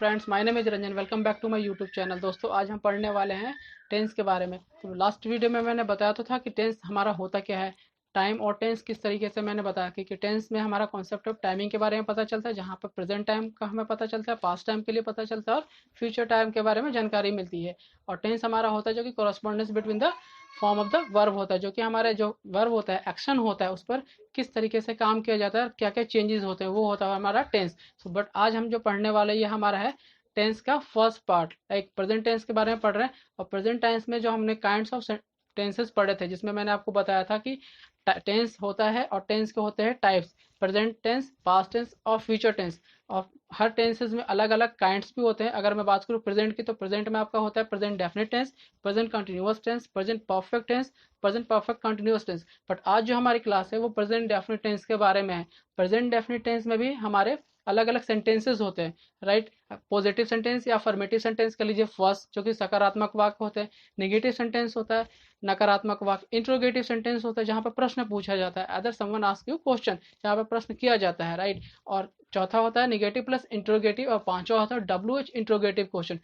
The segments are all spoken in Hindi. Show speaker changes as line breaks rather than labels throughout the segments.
Friends, my name is Ranjan. Welcome back to my YouTube channel. दोस्तों, आज हम पढ़ने वाले हैं टेंस के बारे में। तो लास्ट वीडियो में मैंने बताया तो था कि टेंस हमारा होता क्या है, टाइम और टेंस किस तरीके से मैंने बताया कि टेंस में हमारा कॉन्सेप्ट ऑफ टाइमिंग के बारे में पता चलता है, जहाँ पर प्रेजेंट टाइम का हमें पता चलता है, पास्ट टाइम के लिए पता चलता है और फ्यूचर टाइम के बारे में जानकारी मिलती है। और टेंस हमारा होता है जो कि correspondence between the form of the verb होता है, जो कि हमारे जो वर्ब होता है, एक्शन होता है, उस पर किस तरीके से काम किया जाता है और क्या क्या चेंजेस होते हैं, वो होता है हमारा टेंस। बट आज हम जो पढ़ने वाले ये हमारा है टेंस का फर्स्ट पार्ट, एक प्रेजेंट टेंस के बारे में पढ़ रहे हैं। और प्रेजेंट टेंस में जो हमने काइंड्स ऑफ टेंसेस पढ़े थे, जिसमें मैंने आपको बताया था कि टेंस होता है और टेंस के होते हैं types, present tense, past tense और फ्यूचर टेंस। और हर टेंसेस में अलग अलग काइंड्स भी होते हैं। अगर मैं बात करूँ प्रेजेंट की, तो प्रेजेंट में आपका होता है present definite tense, present continuous tense, present perfect tense, present perfect continuous tense. But आज जो हमारी क्लास है वो प्रेजेंट डेफिनिट टेंस के बारे में है। प्रेजेंट डेफिनिट टेंस में भी हमारे अलग अलग सेंटेंसेस होते हैं, राइट। पॉजिटिव सेंटेंस या अफर्मेटिव सेंटेंस कह लीजिए फर्स्ट, जो कि सकारात्मक वाक्य होते हैं। नेगेटिव सेंटेंस होता है नकारात्मक वाक्य। इंट्रोगेटिव सेंटेंस होता है जहां पर प्रश्न पूछा जाता है, other someone ask you question, जहां पर प्रश्न किया जाता है, राइट। और चौथा होता है निगेटिव प्लस इंट्रोगेटिव, और पांचवा होता है WH इंट्रोगेटिव क्वेश्चन।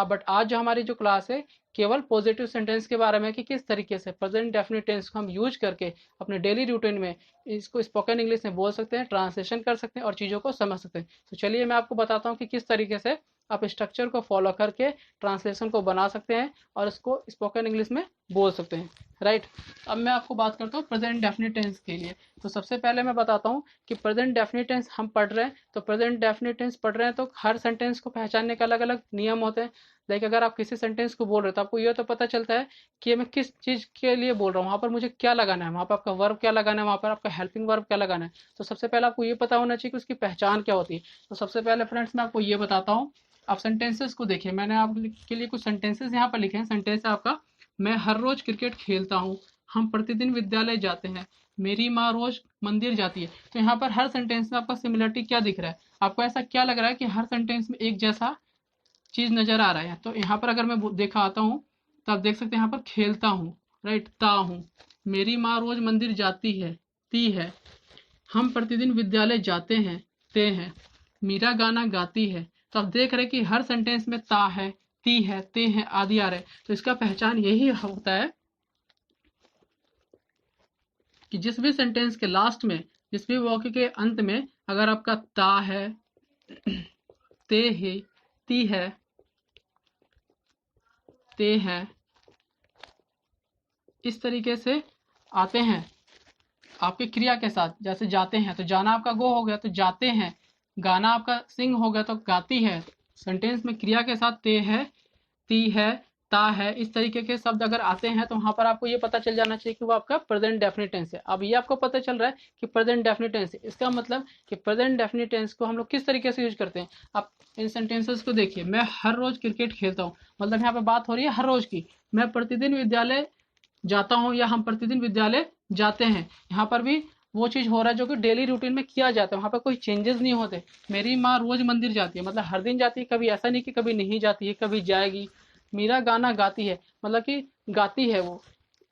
बट आज जो हमारी जो क्लास है केवल पॉजिटिव सेंटेंस के बारे में, कि किस तरीके से प्रेजेंट डेफिनिट टेंस को हम यूज करके अपने डेली रूटीन में इसको स्पोकन इंग्लिश में बोल सकते हैं, ट्रांसलेशन कर सकते हैं और चीज़ों को समझ सकते हैं। तो चलिए मैं आपको बताता हूँ कि किस तरीके से आप स्ट्रक्चर को फॉलो करके ट्रांसलेशन को बना सकते हैं और इसको स्पोकन इंग्लिश में बोल सकते हैं, राइट। अब मैं आपको बात करता हूँ प्रेजेंट डेफिनिट टेंस के लिए। तो सबसे पहले मैं बताता हूँ कि प्रेजेंट डेफिनिट टेंस हम पढ़ रहे हैं, तो प्रेजेंट डेफिनिट टेंस पढ़ रहे हैं तो हर सेंटेंस को पहचानने के अलग अलग नियम होते हैं। लाइक अगर आप किसी सेंटेंस को बोल रहे हो तो आपको ये तो पता चलता है कि मैं किस चीज़ के लिए बोल रहा हूँ, वहाँ पर मुझे क्या लगाना है, वहाँ पर आपका वर्ब क्या लगाना है, वहाँ पर आपका हेल्पिंग वर्ब क्या लगाना है। तो सबसे पहले आपको ये पता होना चाहिए कि उसकी पहचान क्या होती है। तो सबसे पहले फ्रेंड्स मैं आपको ये बताता हूँ। आप सेंटेंसेस को देखिए, मैंने आपके लिए कुछ सेंटेंसेस यहाँ पर लिखे हैं। सेंटेंस है आपका, मैं हर रोज क्रिकेट खेलता हूँ, हम प्रतिदिन विद्यालय जाते हैं, मेरी माँ रोज मंदिर जाती है। तो यहाँ पर हर सेंटेंस में आपका सिमिलरिटी क्या दिख रहा है, आपको ऐसा क्या लग रहा है कि हर सेंटेंस में एक जैसा चीज नजर आ रहा है। तो यहाँ पर अगर मैं देखा आता हूँ तो आप देख सकते हैं यहाँ पर खेलता हूँ, राइट, ता हूँ, मेरी माँ रोज मंदिर जाती है, ती है, हम प्रतिदिन विद्यालय जाते हैं, ते हैं, मीरा गाना गाती है। तो आप देख रहे हैं कि हर सेंटेंस में ता है, ती है, ते है आदि आ रहे हैं। तो इसका पहचान यही होता है कि जिस भी सेंटेंस के लास्ट में, जिस भी वाक्य के अंत में अगर आपका ता है, ते है, ती है, ते है, इस तरीके से आते हैं आपके क्रिया के साथ। जैसे जाते हैं तो जाना आपका गो हो गया तो जाते हैं, गाना आपका सिंग हो गया तो गाती है। सेंटेंस में क्रिया के साथ ते है, ती है, ता है, इस तरीके के शब्द अगर आते हैं तो वहां पर आपको ये पता चल जाना चाहिए कि वो आपका प्रेजेंट डेफिनिट टेंस है। अब ये आपको पता चल रहा है कि प्रेजेंट डेफिनिट टेंस है, इसका मतलब कि प्रेजेंट डेफिनिट टेंस को हम लोग किस तरीके से यूज करते हैं। आप इन सेंटेंसेस को देखिए, मैं हर रोज क्रिकेट खेलता हूँ, मतलब यहाँ पे बात हो रही है हर रोज की। मैं प्रतिदिन विद्यालय जाता हूँ या हम प्रतिदिन विद्यालय जाते हैं, यहाँ पर भी वो चीज़ हो रहा है जो कि डेली रूटीन में किया जाता है, वहाँ पर कोई चेंजेस नहीं होते। मेरी माँ रोज मंदिर जाती है, मतलब हर दिन जाती है, कभी ऐसा नहीं कि कभी नहीं जाती है, कभी जाएगी। मीरा गाना गाती है, मतलब कि गाती है वो।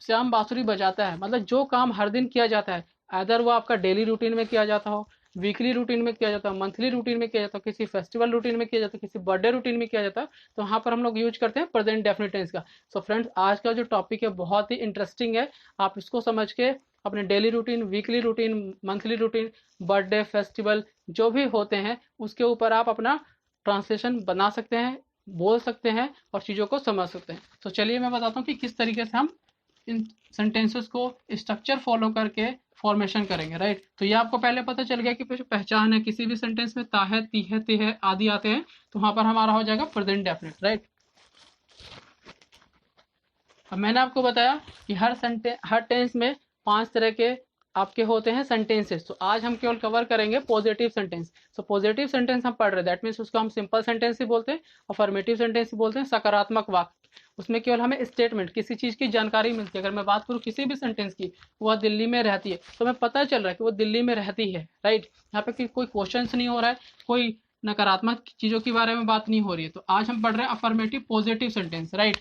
श्याम बांसुरी बजाता है, मतलब जो काम हर दिन किया जाता है, अदर वो आपका डेली रूटीन में किया जाता हो, वीकली रूटीन में किया जाता है, मंथली रूटीन में किया जाता है, किसी फेस्टिवल रूटीन में किया जाता है, किसी बर्थडे रूटीन में किया जाता है, तो वहाँ पर हम लोग यूज करते हैं प्रेजेंट डेफिनिट टेंस का। सो फ्रेंड्स, आज का जो टॉपिक है बहुत ही इंटरेस्टिंग है। आप इसको समझ के अपने daily routine, weekly routine, monthly routine, birthday, festival जो भी होते हैं उसके ऊपर आप अपना ट्रांसलेशन बना सकते हैं, बोल सकते हैं और चीज़ों को समझ सकते हैं। तो चलिए मैं बताता हूँ कि किस तरीके से हम इन सेंटेंसेस को स्ट्रक्चर फॉलो करके फॉर्मेशन करेंगे, राइट। तो ये आपको पहले पता चल गया कि पहचान है, किसी भी सेंटेंस में ता है, ती है, ते है आदि आते हैं, तो वहां पर हमारा हो जाएगा प्रेजेंट डेफिनिट, राइट। अब मैंने आपको बताया कि हर टेंस में 5 तरह के आपके होते हैं सेंटेंसेस। तो आज हम केवल कवर करेंगे positive sentence. So positive sentence हम पढ़ रहे हैं, दैट मीन्स उसको हम सिंपल सेंटेंस ही बोलते हैं। अफर्मेटिव सेंटेंस ही बोलते हैं, सकारात्मक वाक्य। उसमें केवल हमें स्टेटमेंट, किसी चीज़ की जानकारी मिलती है। अगर मैं बात करूँ किसी भी सेंटेंस की, वह दिल्ली में रहती है, तो हमें पता चल रहा है कि वो दिल्ली में रहती है, राइट। यहाँ पे कोई क्वेश्चन नहीं हो रहा है, कोई नकारात्मक चीज़ों के बारे में बात नहीं हो रही है। तो आज हम पढ़ रहे हैं अफर्मेटिव पॉजिटिव सेंटेंस, राइट।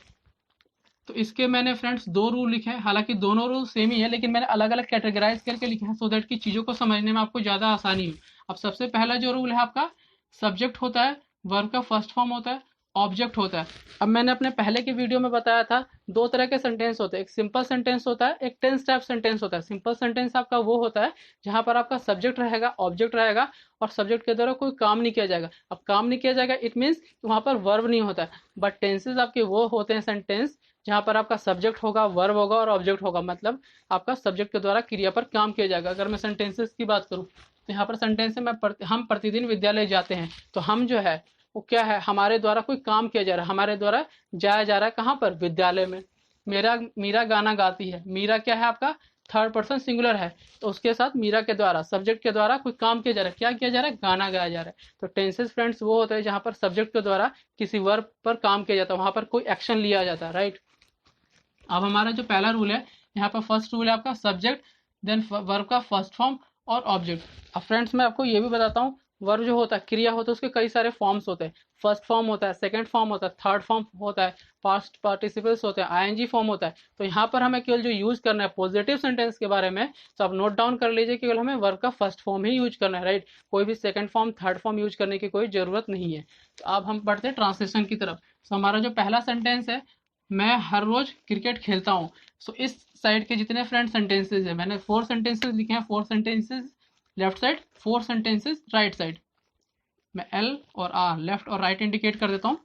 तो इसके मैंने फ्रेंड्स 2 रूल लिखे हैं, हालांकि दोनों रूल सेम ही है, लेकिन मैंने अलग अलग कैटेगराइज करके लिखे हैं सो दैट कि चीज़ों को समझने में आपको ज़्यादा आसानी हो। अब सबसे पहला जो रूल है आपका, सब्जेक्ट होता है वर्ब का फर्स्ट फॉर्म होता है, ऑब्जेक्ट होता है। अब मैंने अपने पहले के वीडियो में बताया था दो तरह के सेंटेंस होते हैं, एक सिंपल सेंटेंस होता है, एक टेंस टाइप सेंटेंस होता है। सिंपल सेंटेंस आपका वो होता है जहां पर आपका सब्जेक्ट रहेगा, ऑब्जेक्ट रहेगा और सब्जेक्ट के द्वारा कोई काम नहीं किया जाएगा। अब काम नहीं किया जाएगा इट मीन्स वहां पर वर्ब नहीं होता है। बट टेंसेज आपके वो होते हैं सेंटेंस जहां पर आपका सब्जेक्ट होगा, वर्ब होगा और ऑब्जेक्ट होगा, मतलब आपका सब्जेक्ट के द्वारा क्रिया पर काम किया जाएगा। अगर मैं सेंटेंसेस की बात करूं तो यहाँ पर सेंटेंस में हम प्रतिदिन विद्यालय जाते हैं, तो हम जो है वो क्या है, हमारे द्वारा कोई काम किया जा रहा है, हमारे द्वारा जाया जा रहा है कहाँ पर, विद्यालय में। मेरा मीरा गाना गाती है, मीरा क्या है आपका थर्ड पर्सन सिंगुलर है, तो उसके साथ मीरा के द्वारा, सब्जेक्ट के द्वारा कोई काम किया जा रहा है। क्या किया जा रहा है, गाना गाया जा रहा है। तो टेंसेस फ्रेंड्स वो होते हैं जहां पर सब्जेक्ट के द्वारा किसी वर्ब पर काम किया जाता है, वहां पर कोई एक्शन लिया जाता है, राइट। अब हमारा जो पहला रूल है, यहाँ पर फर्स्ट रूल है आपका सब्जेक्ट, देन वर्ब का फर्स्ट फॉर्म और ऑब्जेक्ट। अब फ्रेंड्स मैं आपको ये भी बताता हूँ, वर्ब जो होता है, क्रिया होता है, उसके कई सारे फॉर्म्स होते हैं। फर्स्ट फॉर्म होता है, सेकंड फॉर्म होता है, थर्ड फॉर्म होता है, पास्ट पार्टिसिपल्स होते हैं, आईएनजी फॉर्म होता है। तो यहाँ पर हमें केवल जो यूज करना है पॉजिटिव सेंटेंस के बारे में, तो आप नोट डाउन कर लीजिए, केवल हमें वर्ब का फर्स्ट फॉर्म ही यूज करना है, राइट। कोई भी second form, third form use करने की कोई जरूरत नहीं है। तो अब हम बढ़ते हैं ट्रांसलेशन की तरफ। तो हमारा जो पहला सेंटेंस है, मैं हर रोज क्रिकेट खेलता हूँ। सो इस साइड के जितने फ्रेंड सेंटेंसेज है, मैंने 4 सेंटेंसेज लिखे हैं, 4 sentences left side, 4 sentences right side. मैं एल और आर लेफ्ट और राइट इंडिकेट कर देता हूँ।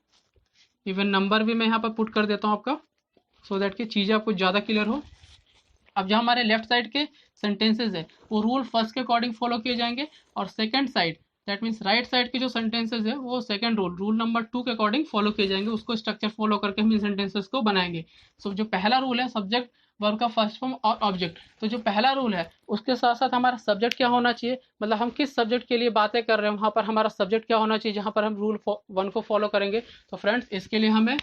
इवन नंबर भी मैं यहाँ पर पुट कर देता हूँ आपका, सो दैट कि चीज़ें आपको ज़्यादा क्लियर हो। अब जो हमारे लेफ्ट साइड के सेंटेंसेज है वो रूल फर्स्ट के अकॉर्डिंग फॉलो किए जाएंगे, और second side that means right side के जो सेंटेंसेज है वो सेकंड रूल नंबर 2 के अकॉर्डिंग फॉलो किए जाएंगे। उसको स्ट्रक्चर फॉलो करके हम इन सेंटेंसेज को बनाएंगे। सो जो पहला रूल है सब्जेक्ट, वर्ब का फर्स्ट फॉर्म और ऑब्जेक्ट, तो जो पहला रूल है उसके साथ साथ हमारा सब्जेक्ट क्या होना चाहिए, मतलब हम किस सब्जेक्ट के लिए बातें कर रहे हैं वहाँ पर हमारा सब्जेक्ट क्या होना चाहिए जहाँ पर हम रूल 1 को फॉलो करेंगे। तो फ्रेंड्स इसके लिए हमें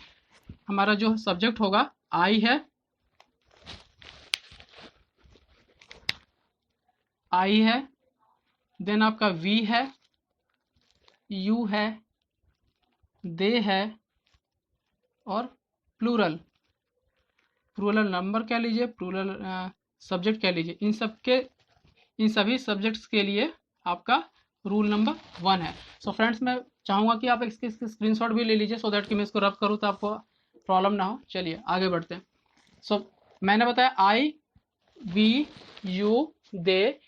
हमारा जो सब्जेक्ट होगा आई है, आई है, देन आपका वी है, यू है, दे है और प्लूरल, प्लूरल नंबर कह लीजिए, प्लूरल सब्जेक्ट कह लीजिए। इन सभी सब्जेक्ट्स के लिए आपका रूल नंबर 1 है। सो फ्रेंड्स मैं चाहूँगा कि आप इसके स्क्रीनशॉट भी ले लीजिए, सो दैट कि मैं इसको रब करूँ तो आपको प्रॉब्लम ना हो। चलिए आगे बढ़ते हैं। सो मैंने बताया I, we, you, they,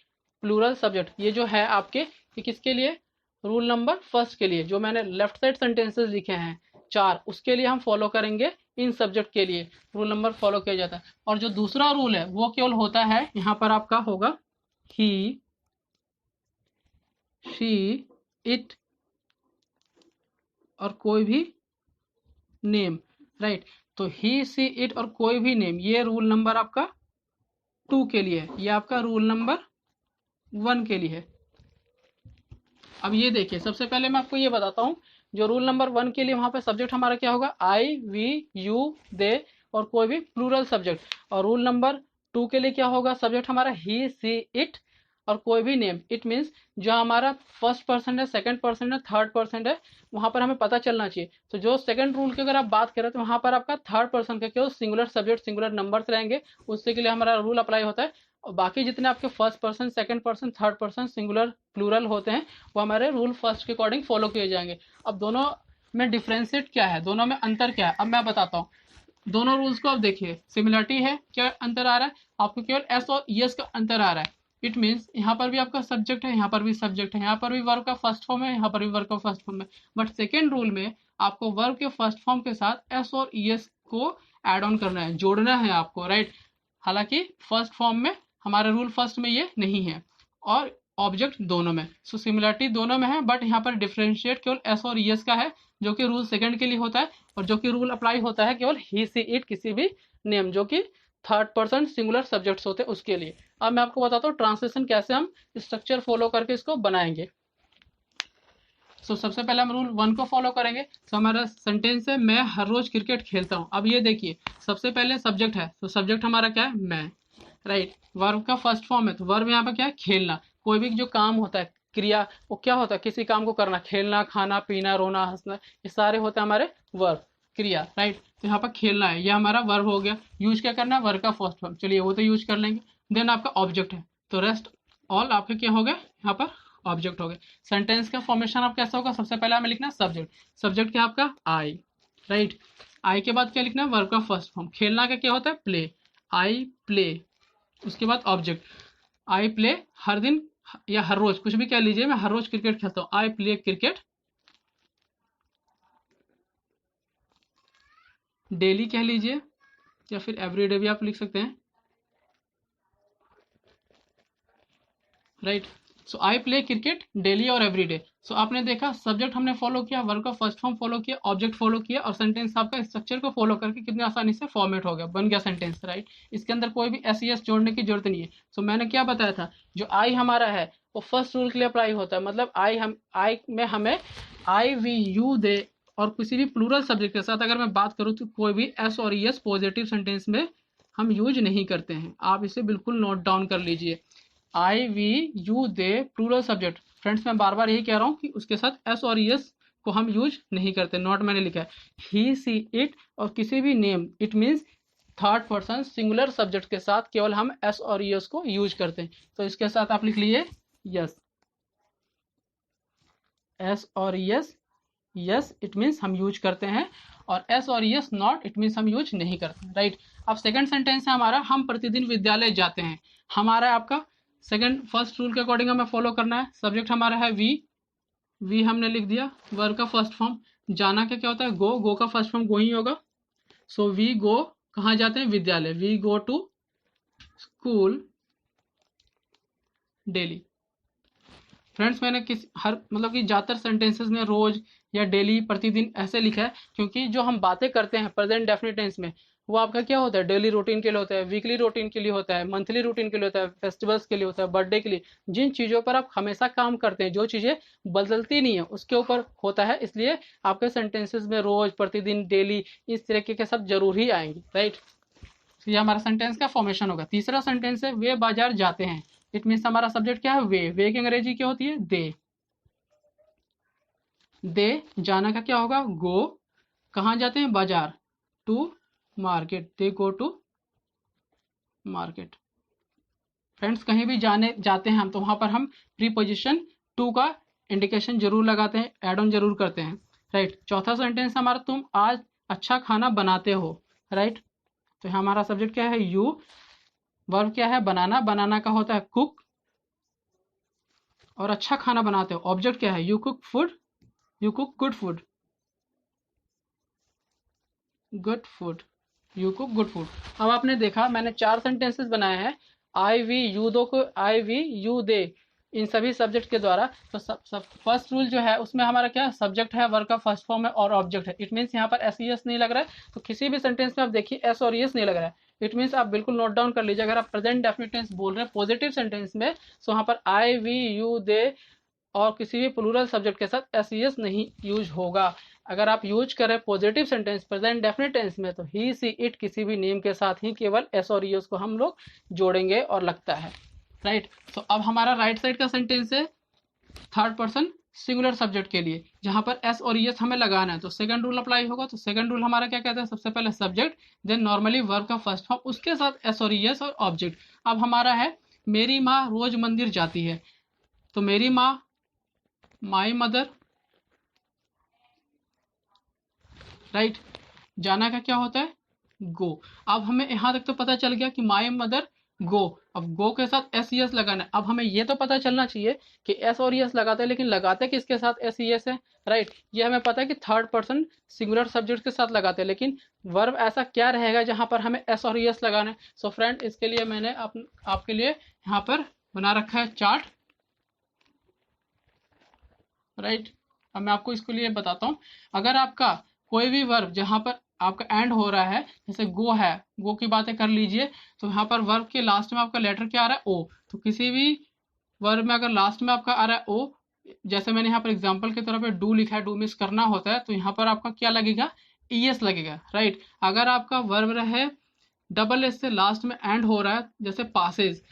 plural subject, ये जो है आपके ये किसके लिए, रूल नंबर फर्स्ट के लिए। जो मैंने लेफ्ट साइड सेंटेंसेस लिखे हैं 4, उसके लिए हम फॉलो करेंगे, इन सब्जेक्ट के लिए रूल नंबर फॉलो किया जाता है। और जो दूसरा रूल है वो केवल होता है यहाँ पर आपका होगा ही, शी, इट और कोई भी नेम, राइट। तो ही, सी, इट और कोई भी नेम, ये रूल नंबर आपका 2 के लिए है, ये आपका रूल नंबर 1 के लिए है। अब ये देखिए, सबसे पहले मैं आपको ये बताता हूँ, जो रूल नंबर 1 के लिए वहां पे सब्जेक्ट हमारा क्या होगा, आई, वी, यू, दे और कोई भी प्लूरल सब्जेक्ट। और रूल नंबर 2 के लिए क्या होगा, सब्जेक्ट हमारा ही, सी, इट और कोई भी नेम। इट मीन्स जो हमारा फर्स्ट पर्सन है, सेकंड पर्सन है, थर्ड पर्सन है, वहां पर हमें पता चलना चाहिए। तो जो सेकंड रूल की अगर आप बात करें तो वहां पर आपका थर्ड पर्सन का केवल सिंगुलर सब्जेक्ट, सिंगुलर नंबर्स रहेंगे, उससे के लिए हमारा रूल अप्लाई होता है। और बाकी जितने आपके first person, second person, third person, singular, plural होते हैं वो हमारे रूल फर्स्ट के अकॉर्डिंग फॉलो किए जाएंगे। अब दोनों में डिफ्रेंशिएट क्या है, दोनों में अंतर क्या है, अब मैं बताता हूँ। दोनों रूल्स को आप देखिए, सिमिलरिटी है, क्या अंतर आ रहा है आपको, केवल एस और यस का अंतर आ रहा है। इट मीन्स यहाँ पर भी आपका सब्जेक्ट है, यहाँ पर भी सब्जेक्ट है, यहाँ पर भी वर्ब का फर्स्ट फॉर्म है, यहाँ पर भी वर्ब का फर्स्ट फॉर्म है। बट सेकेंड रूल में आपको वर्ब के फर्स्ट फॉर्म के साथ एस और यस को एड ऑन करना है, जोड़ना है आपको, राइट। हालांकि फर्स्ट फॉर्म में हमारा रूल फर्स्ट में ये नहीं है, और ऑब्जेक्ट दोनों में। सो सिमिलरिटी दोनों में है, बट यहाँ पर डिफ्रेंशिएट केवल एस और यस का है, जो कि रूल सेकंड के लिए होता है, और जो कि रूल अप्लाई होता है केवल ही, सी, इट, किसी भी नेम जो कि थर्ड पर्सन सिंगुलर सब्जेक्ट्स होते हैं उसके लिए। अब मैं आपको बताता हूँ ट्रांसलेशन कैसे हम स्ट्रक्चर फॉलो करके इसको बनाएंगे। सो सबसे पहले हम रूल 1 को फॉलो करेंगे। सो हमारा सेंटेंस है, मैं हर रोज क्रिकेट खेलता हूँ। अब ये देखिए, सबसे पहले सब्जेक्ट है, तो सब्जेक्ट हमारा क्या है, मैं, राइट। वर्ब का फर्स्ट फॉर्म है, तो वर्ब यहाँ पर क्या है, खेलना। कोई भी जो काम होता है, क्रिया, वो क्या होता है, किसी काम को करना, खेलना, खाना, पीना, रोना, हंसना, ये सारे होते हैं हमारे वर्ब, क्रिया, राइट। तो यहाँ पर खेलना है, ये हमारा वर्ब हो गया। यूज क्या करना है, वर्ब का फर्स्ट फॉर्म, चलिए वो तो यूज कर लेंगे। देन आपका ऑब्जेक्ट है, तो रेस्ट ऑल आपके क्या हो गए यहाँ पर ऑब्जेक्ट हो गए। सेंटेंस का फॉर्मेशन आप कैसा होगा, सबसे पहले हमें लिखना सब्जेक्ट, सब्जेक्ट क्या आपका आई, राइट। आई के बाद क्या लिखना है, वर्ब का फर्स्ट फॉर्म, खेलना का क्या होता है प्ले, आई प्ले। उसके बाद ऑब्जेक्ट, आई प्ले हर दिन या हर रोज, कुछ भी कह लीजिए, मैं हर रोज क्रिकेट खेलता हूँ, आई प्ले क्रिकेट डेली कह लीजिए, या फिर एवरीडे भी आप लिख सकते हैं, right. So I play cricket daily और एवरीडे। सो आपने देखा सब्जेक्ट हमने फॉलो किया, वर्ब का फर्स्ट फॉर्म फॉलो किया, ऑब्जेक्ट फॉलो किया, और सेंटेंस आपका स्ट्रक्चर को फॉलो करके कितनी आसानी से फॉर्मेट हो गया, बन गया सेंटेंस, राइट। इसके अंदर कोई भी एस जोड़ने की जरूरत नहीं है। सो मैंने क्या बताया था, जो आई हमारा है वो फर्स्ट रूल के लिए अप्लाई होता है, मतलब आई में हमें आई वी यू दे और किसी भी प्लूरल सब्जेक्ट के साथ अगर मैं बात करूँ तो कोई भी एस और एस पॉजिटिव सेंटेंस में हम यूज नहीं करते हैं। आप इसे बिल्कुल नोट डाउन कर लीजिए, I we you they plural subject. Friends मैं बार बार यही कह रहा हूँ कि उसके साथ एस और एस को हम यूज नहीं करते, नोट मैंने लिखा है ही सी इट और किसी भी name, it means third person singular subject के साथ केवल हम एस और एस को यूज करते हैं। तो इसके साथ आप लिख लीजिए यस, एस और यस, यस इट मीन्स हम यूज करते हैं, और एस और यस नॉट इट मीन्स हम यूज नहीं करते, राइट। अब सेकंड सेंटेंस है हमारा, हम प्रतिदिन विद्यालय जाते हैं। हमारा आपका सेकंड फर्स्ट रूल के अकॉर्डिंग हमें फॉलो करना है। सब्जेक्ट हमारा है वी हमने लिख दिया, वर्ब का फर्स्ट फॉर्म, जाना का क्या होता है गो का फर्स्ट फॉर्म गो ही होगा। सो वी गो, कहाँ जाते हैं विद्यालय, we go to school daily. Friends मैंने हर मतलब कि ज़्यादातर सेंटेंसेस में रोज या डेली प्रतिदिन ऐसे लिखा है, क्योंकि जो हम बातें करते हैं प्रेजेंट डेफिनेट टेंस में वो आपका क्या होता है, डेली रूटीन के लिए होता है, वीकली रूटीन के लिए होता है, मंथली रूटीन के लिए होता है, फेस्टिवल्स के लिए होता है, बर्थडे के लिए, जिन चीज़ों पर आप हमेशा काम करते हैं, जो चीज़ें बदलती नहीं है उसके ऊपर होता है। इसलिए आपके सेंटेंसेस में रोज, प्रतिदिन, डेली इस तरीके के सब जरूर ही आएंगे, राइट। तो ये हमारा सेंटेंस का फॉर्मेशन होगा। तीसरा सेंटेंस है वे बाजार जाते हैं। इट मीन्स हमारा सब्जेक्ट क्या है वे की अंग्रेजी क्या होती है दे जाना का क्या होगा गो, कहाँ जाते हैं बाजार, to market, they go to market. Friends कहीं भी जाते हैं हम तो वहां पर हम प्रीपोजिशन टू का इंडिकेशन जरूर लगाते हैं, एड ऑन जरूर करते हैं, राइट। चौथा सेंटेंस हमारा तुम आज अच्छा खाना बनाते हो, राइट। तो हमारा सब्जेक्ट क्या है यू, वर्ब क्या है बनाना, बनाना का होता है कुक, और अच्छा खाना बनाते हो, ऑब्जेक्ट क्या है you cook food, you cook good food, good food, you cook good food. अब आपने देखा मैंने 4 सेंटेंसेस बनाए हैं आई वी यू दो को, आई वी यू दे, इन सभी सब्जेक्ट के द्वारा। तो सब फर्स्ट रूल जो है उसमें हमारा क्या सब्जेक्ट है, वर्ब का फर्स्ट फॉर्म है और ऑब्जेक्ट है। इट मीन्स यहाँ पर एस एस नहीं लग रहा है, तो किसी भी सेंटेंस में आप देखिए एस और एस नहीं लग रहा है। इट मीन्स आप बिल्कुल नोट डाउन कर लीजिए, अगर आप प्रेजेंट डेफिनिट टेंस बोल रहे हैं पॉजिटिव सेंटेंस में, तो वहाँ पर आई वी यू दे और किसी भी प्लूरल सब्जेक्ट के साथ एस एस नहीं यूज होगा। अगर आप यूज करें positive sentence present definite tense में तो ही सी इट किसी भी नेम के साथ ही केवल एस और एस को हम लोग जोड़ेंगे और लगता है, राइट। तो अब हमारा राइट साइड का सेंटेंस है थर्ड पर्सन सिंगुलर सब्जेक्ट के लिए, जहां पर एस और एस हमें लगाना है, तो सेकंड रूल अप्लाई होगा। तो सेकंड रूल हमारा क्या कहता है, सबसे पहले सब्जेक्ट, देन नॉर्मली वर्ब का फर्स्ट फॉर्म, उसके साथ एस और एस और ऑब्जेक्ट। अब हमारा है मेरी माँ रोज मंदिर जाती है, तो मेरी माँ माई मदर, राइट। जाना का क्या होता है गो। अब हमें यहां तक तो पता चल गया कि माई मदर गो, अब गो के साथ एस एस लगाना है। अब हमें यह तो पता चलना चाहिए कि एस और एस लगाते हैं, लेकिन लगाते किसके साथ एस एस है, राइट। ये हमें पता है कि थर्ड पर्सन सिंगुलर सब्जेक्ट के साथ लगाते हैं, लेकिन वर्ब ऐसा क्या रहेगा जहां पर हमें एस और एस लगाना है। सो फ्रेंड इसके लिए मैंने आपके लिए यहाँ पर बना रखा है चार्ट, राइट। अब मैं आपको इसके लिए बताता हूँ, अगर आपका कोई भी वर्ब जहां पर आपका एंड हो रहा है, जैसे गो है, गो की बातें कर लीजिए, तो यहाँ पर वर्ब के लास्ट में आपका लेटर क्या आ रहा है ओ, तो किसी भी वर्ब में अगर लास्ट में आपका आ रहा है ओ, जैसे मैंने यहाँ पर एग्जाम्पल के तौर पर डू लिखा है, डू मिस करना होता है, तो यहाँ पर आपका क्या लगेगा ईएस लगेगा, राइट। अगर आपका वर्ब रहे डबल एस से लास्ट में एंड हो रहा है, जैसे पासेज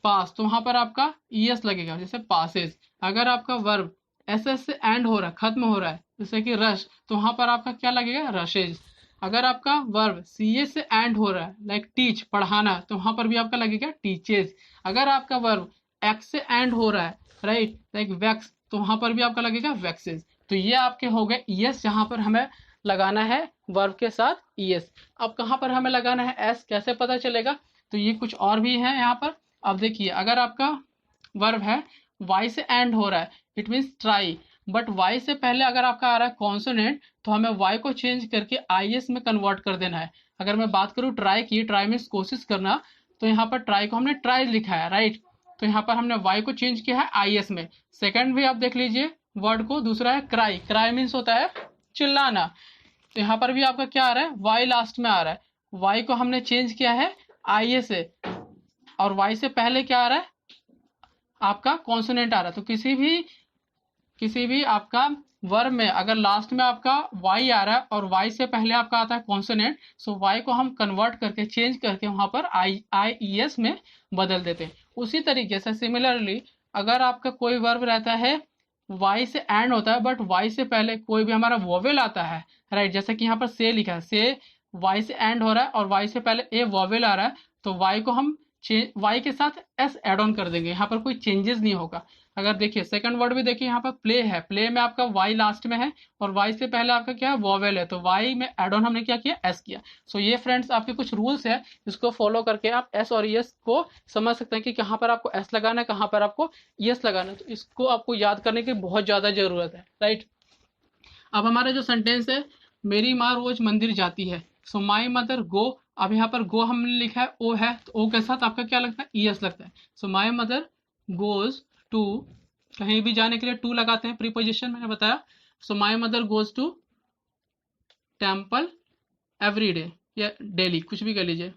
पास, तो वहां पर आपका ईएस लगेगा, जैसे पासेज। अगर आपका वर्ब एस एस से एंड हो रहा है, खत्म हो रहा है, जैसे कि रश, तो वहां पर आपका क्या लगेगा रशेज। अगर आपका वर्ब सी ए से एंड हो रहा है, लाइक टीच पढ़ाना, तो वहां पर भी आपका लगेगा टीचेज। अगर आपका वर्ब एक्स से एंड हो रहा है, राइट, लाइक वैक्स, तो वहां पर भी आपका लगेगा वैक्सेस। तो ये आपके हो गए ईएस, जहां पर हमें लगाना है वर्ब के साथ ईएस। अब कहाँ पर हमें लगाना है एस, कैसे पता चलेगा? तो ये कुछ और भी है यहाँ पर। अब देखिए, अगर आपका वर्ब है वाई से एंड हो रहा है, it means try, but why से पहले अगर आपका आ रहा है कॉन्सोनेंट, तो हमें वाई को चेंज करके आईएस में कन्वर्ट कर देना है। अगर मैं बात करूँ ट्राई की, ट्राई मीन्स कोशिश करना, तो यहाँ पर ट्राई को हमने ट्राई लिखा है, राइट। तो यहाँ पर हमने वाई को चेंज किया है आईएस में। सेकंड भी आप देख लीजिए वर्ड को, दूसरा है क्राई, क्राई मीन्स होता है चिल्लाना। तो यहाँ पर भी आपका क्या आ रहा है, वाई लास्ट में आ रहा है, वाई को हमने चेंज किया है आईए से, और वाई से पहले क्या आ रहा है आपका कॉन्सोनेंट आ रहा है। तो किसी भी आपका वर्ब में अगर लास्ट में आपका वाई आ रहा है और वाई से पहले आपका आता है कॉन्सोनेंट, सो वाई को हम कन्वर्ट करके चेंज करके वहां पर आई एस में बदल देते हैं। उसी तरीके से सिमिलरली अगर आपका कोई वर्ब रहता है वाई से एंड होता है, बट वाई से पहले कोई भी हमारा वोवेल आता है, राइट, जैसे कि यहाँ पर से लिखा है, से वाई से एंड हो रहा है और वाई से पहले ए वोवेल आ रहा है, तो वाई को हम वाई के साथ एस एड ऑन कर देंगे, यहाँ पर कोई चेंजेस नहीं होगा। अगर देखिए सेकंड वर्ड भी देखिए, यहाँ पर प्ले है, प्ले में आपका वाई लास्ट में है और वाई से पहले आपका क्या है वोवेल है, तो वाई में एड ऑन हमने क्या किया, एस किया। सो ये फ्रेंड्स आपके कुछ रूल्स है, इसको फॉलो करके आप एस और एस को समझ सकते हैं कि कहाँ पर आपको एस लगाना है, कहाँ पर आपको एस लगाना है। तो इसको आपको याद करने की बहुत ज़्यादा ज़रूरत है, राइट। अब हमारा जो सेंटेंस है, मेरी माँ रोज मंदिर जाती है, सो माई मदर गो। अब यहाँ पर गो हमने लिखा है ओ है, तो ओ के साथ आपका क्या लगता है, ईएस लगता है। सो माई मदर गोज टू, कहीं भी जाने के लिए टू लगाते हैं प्रीपोजिशन, मैंने बताया। So my mother goes to temple every day, या डेली, कुछ भी कर लीजिए।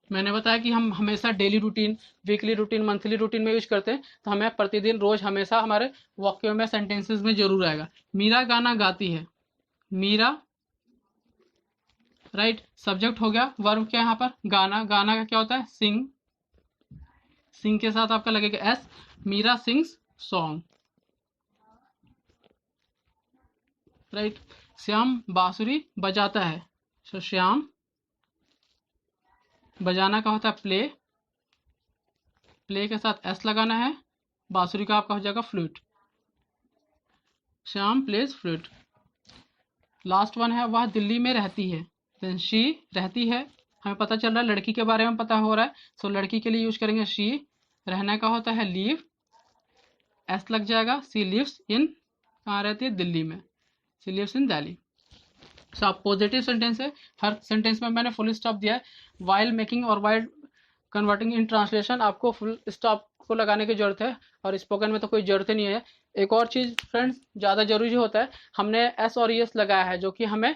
मैंने बताया कि हम हमेशा daily routine, weekly routine, monthly routine में यूज करते हैं, तो हमें प्रतिदिन रोज हमेशा हमारे वाक्यों में, सेंटेंसेस में जरूर आएगा। मीरा गाना गाती है, मीरा, राइट, सब्जेक्ट हो गया। वर्ब क्या है यहाँ पर, गाना, गाना का क्या होता है, सिंग, सिंग के साथ आपका लगेगा S, Meera sings song, right. Shyam बांसुरी बजाता है, सो श्याम, बजाना का होता है प्ले, प्ले के साथ एस लगाना है, बांसुरी का आपका हो जाएगा flute, Shyam plays flute. Last one है वह दिल्ली में रहती है, देन शी, रहती है, हमें पता चल रहा है लड़की के बारे में पता हो रहा है, सो लड़की के लिए यूज करेंगे शी। रहना का होता है लीव, एस लग जाएगा, सी लिव्स इन, कहाँ रहती है, दिल्ली में, सी लिव्स इन दिल्ली। सो आप पॉजिटिव सेंटेंस है, हर सेंटेंस में मैंने फुल स्टॉप दिया है। वाइल मेकिंग और वाइल कन्वर्टिंग इन ट्रांसलेशन आपको फुल स्टॉप को लगाने की जरूरत है, और स्पोकन में तो कोई जरूरत नहीं है। एक और चीज़ फ्रेंड्स ज़्यादा जरूरी होता है, हमने एस और एस लगाया है, जो कि हमें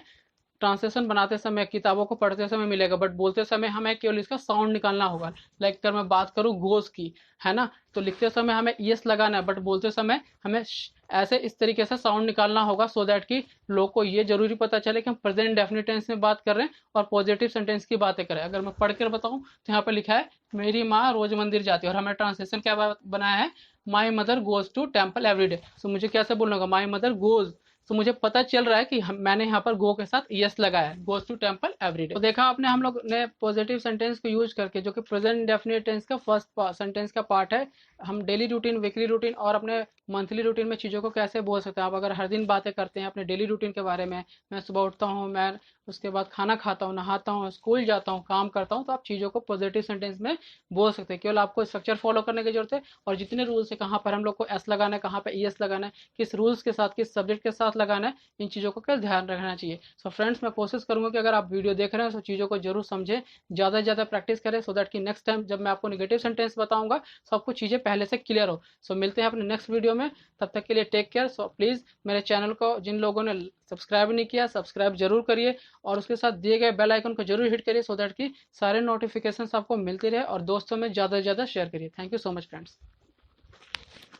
ट्रांसलेशन बनाते समय, किताबों को पढ़ते समय मिलेगा, बट बोलते समय हमें केवल इसका साउंड निकालना होगा। लाइक अगर मैं बात करूँ गोज की, है ना, तो लिखते समय हमें यस लगाना है, बट बोलते समय हमें ऐसे इस तरीके से साउंड निकालना होगा, सो दैट कि लोग को ये जरूरी पता चले कि हम प्रेजेंट डेफिनेट टेंस में बात कर रहे हैं और पॉजिटिव सेंटेंस की बातें करें। अगर मैं पढ़ कर बताऊँ तो यहाँ पर लिखा है मेरी माँ रोज मंदिर जाती है, और हमें ट्रांसलेशन क्या बनाया है, my mother goes to temple everyday. So मुझे कैसे बोलना होगा, माई मदर गोज, तो मुझे पता चल रहा है कि मैंने यहाँ पर गो के साथ यस लगाया है, गोज टू टेम्पल एवरीडे। तो देखा आपने, हम लोग ने पॉजिटिव सेंटेंस को यूज करके, जो कि प्रेजेंट डेफिनेट टेंस का फर्स्ट सेंटेंस का पार्ट है, हम डेली रूटीन, वीकली रूटीन और अपने मंथली रूटीन में चीज़ों को कैसे बोल सकते हैं। आप अगर हर दिन बातें करते हैं अपने डेली रूटीन के बारे में, मैं सुबह उठता हूँ, मैं उसके बाद खाना खाता हूँ, नहाता हूँ, स्कूल जाता हूँ, काम करता हूँ, तो आप चीज़ों को पॉजिटिव सेंटेंस में बोल सकते हैं। केवल आपको स्ट्रक्चर फॉलो करने की जरूरत है, और जितने रूल्स है, कहाँ पर हम लोग को एस लगाना है, कहाँ पर एस लगाना है, किस रूल्स के साथ, किस सब्जेक्ट के साथ लगाना है, इन चीज़ों को क्या ध्यान रखना चाहिए। सो फ्रेंड्स, मैं कोशिश करूँगा कि अगर आप वीडियो देख रहे हैं तो चीज़ों को जरूर समझें, ज़्यादा से ज़्यादा प्रैक्टिस करें, सो दैट कि नेक्स्ट टाइम जब मैं आपको नेगेटिव सेंटेंस बताऊँगा तो आपको चीज़ें पहले से क्लियर हो। सो मिलते हैं अपने नेक्स्ट वीडियो में, तब तक के लिए टेक केयर। सो प्लीज़ मेरे चैनल को जिन लोगों ने सब्सक्राइब नहीं किया, सब्सक्राइब जरूर करिए, और उसके साथ दिए गए बेल आइकन को जरूर हिट करिए, सो दैट कि सारे नोटिफिकेशंस आपको मिलते रहे, और दोस्तों में ज़्यादा से ज़्यादा शेयर करिए। Thank you so much friends.